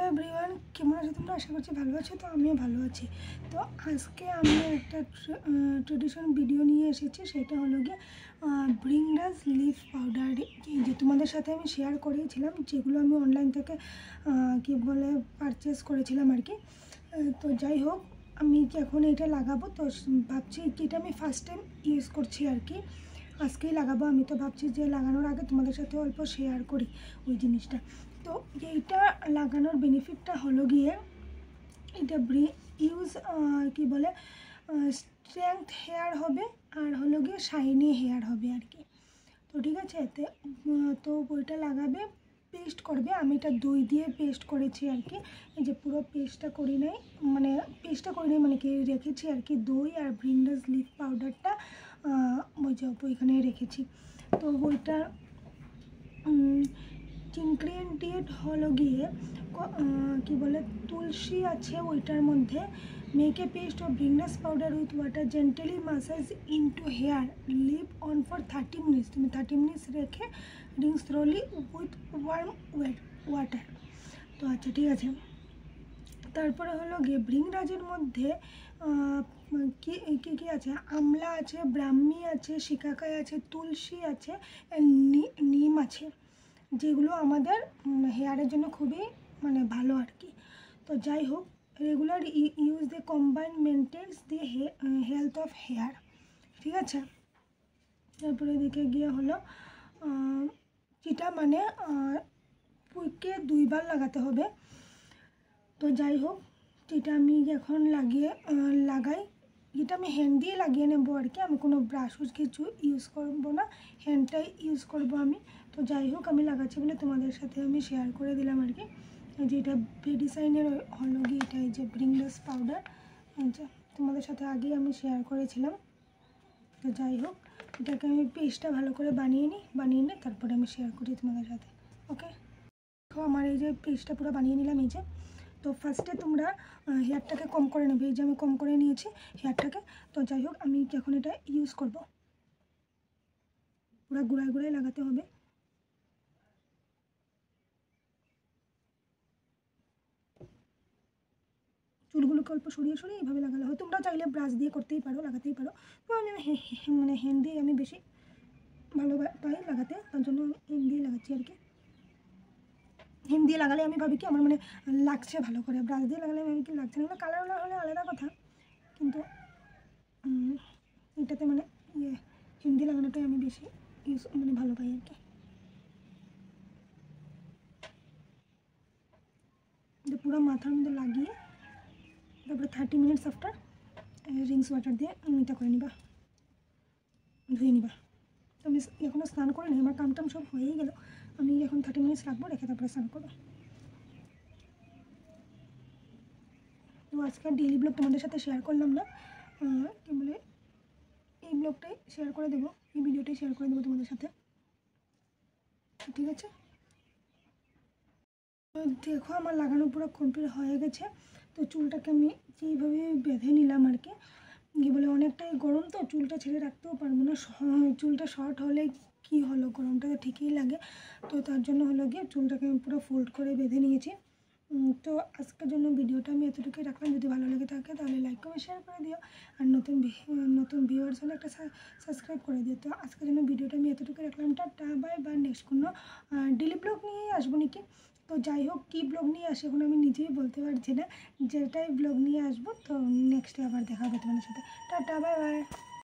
Everyone, কেমন আছো তোমরা? আশা করছি ভালো আছো। তো আমিও ভালো আছি। তো আজকে আমি একটা ট্রেডিশন ভিডিও নিয়ে এসেছি, সেটা হলো গিয়ে ব্রিংরাজ লিফ পাউডার, যে তোমাদের সাথে আমি শেয়ার করেছিলাম, যেগুলো আমি অনলাইন থেকে কি বলে পারচেস করেছিলাম আর কি। তো যাই হোক, আমি এখন এটা লাগাবো, তো ভাবছি এটা আমি ফার্স্ট টাইম ইউজ করছি আর কি, আজকেই লাগাবো। আমি তো ভাবছি যে লাগানোর আগে তোমাদের সাথে অল্প শেয়ার করি ওই জিনিসটা। তো এইটা লাগানোর বেনিফিটটা হলো গিয়ে, এটা ইউজ কি বলে স্ট্রেংথ হেয়ার হবে আর হলো গিয়ে শাইনি হেয়ার হবে আর কি। তো ঠিক আছে, তো ওইটা লাগাবে, পেস্ট করবে। আমি এটা দই দিয়ে পেস্ট করেছি আর কি। এই যে পুরো পেস্টটা করি নাই, মানে কি রেখেছি আর কি, দই আর ব্রিংরাজ লিফ পাউডারটা ওই যে ওইখানে রেখেছি। তো ওইটা ইনগ্রিডিয়েন্ট হলো গিয়ে কি বলে তুলসী আছে ওইটার মধ্যে। Make a paste of bhringraj powder with water, gently massage into hair, leave on for 30 minutes. তুমি 30 মিনিটস রেখে rinse thoroughly with warm water. তো আচ্ছা ঠিক আছে। তারপরে হলো গিয়ে ব্রিংরাজের মধ্যে কি কি কি আছে, আমলা আছে, ব্রাহ্মী আছে, শিকাকাই আছে, তুলসী আছে, নিম আছে, যেগুলো আমাদের হেয়ারের জন্য খুবই মানে ভালো আর কি। তো যাই হোক, regular use the combine maintains the health of hair, ঠিক আছে। তারপরে দিকে গিয়ে হলো যেটা মানে উইকে 2 বার লাগাতে হবে। তো যাই হোক, যেটা আমি এখন লাগাই, এটা আমি হ্যান্ড দিয়ে লাগিয়ে নেবো আর কি। আমি কোনো ব্রাশ কিছু ইউজ করবো না, হ্যান্ডটাই ইউজ করবো আমি। তো যাই হোক, আমি লাগাচ্ছি বলে তোমাদের সাথে আমি শেয়ার করে দিলাম আর কি। যেটা ভেডিসাইনের হলো গিয়ে এটা, এই যে ব্রিংরাজ পাউডার, যে তোমাদের সাথে আগেই আমি শেয়ার করেছিলাম। তো যাই হোক, এটাকে আমি পেস্টটা ভালো করে বানিয়ে নিই, তারপরে আমি শেয়ার করি তোমাদের সাথে। ওকে, তো আমার এই যে পেস্টটা পুরো বানিয়ে নিলাম এই যে। তো ফার্স্টে তোমরা হেয়ারটাকে কম করে নেবে, এই যে আমি কম করে নিয়েছি হেয়ারটাকে। তো যাই হোক, আমি এখন এটা ইউজ করব, পুরো গুঁড়ায় গুঁড়ায় লাগাতে হবে। চুলগুলোকে অল্প সরিয়ে এইভাবে লাগালে হয়। তোমরা চাইলে ব্রাশ দিয়ে করতেই পারো, লাগাতেই পারো। তো আমি মানে হ্যান্ড দিয়ে আমি বেশি ভালো পাই লাগাতে, তার জন্য হ্যান্ড দিয়ে লাগাচ্ছি আর কি। হ্যান্ড দিয়ে লাগালে আমি ভাবি কি আমার মানে লাগছে ভালো করে, ব্রাশ দিয়ে লাগালে আমি কি লাগছে না। কালার হলে আলাদা কথা, কিন্তু এটাতে মানে হ্যান্ড দিয়ে লাগানোটাই আমি বেশি ইউজ মানে ভালো পাই আর কি। পুরো মাথার মধ্যে লাগিয়ে তারপরে 30 মিনিটস আফটার রিংস ওয়াটার দিয়ে এটা করে নিবা, ধুয়ে নিবা। তো আমি এখনও স্নান করে নিই, আমার কামটাম সব হয়েই গেল। আমি এখন 30 মিনিটস রাখবো, রেখে তারপরে স্নান করবো। তো আজকে ডেইলি ব্লগ তোমাদের সাথে শেয়ার করলাম না, কি বলে এই ব্লগটাই শেয়ার করে দেবো, এই ভিডিওটাই শেয়ার করে দেবো তোমাদের সাথে, ঠিক আছে। তো দেখো, আমার লাগানো পুরো কমপ্লিট হয়ে গেছে। তো চুলটাকে আমি যেইভাবে বেঁধে নিলাম আর কি, কি বলে অনেকটাই গরম, তো চুলটা ছেড়ে রাখতেও পারবো না। চুলটা শর্ট হলে কি হলো, গরমটা তো ঠিকই লাগে। তো তার জন্য হলো গিয়ে চুলটাকে আমি পুরো ফোল্ড করে বেঁধে নিয়েছি। তো আজকের জন্য ভিডিওটা আমি এতটুকুই রাখলাম। যদি ভালো লেগে থাকে তাহলে লাইক কমেন্ট শেয়ার করে দিও, আর নতুন ভিউয়ার্স হলে একটা সাবস্ক্রাইব করে দিও। তো আজকের জন্য ভিডিওটা আমি এতটুকুই রাখলাম। Tata bye bye. নেক্সট কোনো ডেলি ব্লগ নিয়ে আসবো নাকি। তো যাই হোক, কী ব্লগ নিয়ে আসে এখন আমি নিজেই বলতে পারছি না, যেটাই ব্লগ নিয়ে আসবো। তো নেক্সটে আবার দেখা হবে তোমাদের সাথে। Tata bye bye.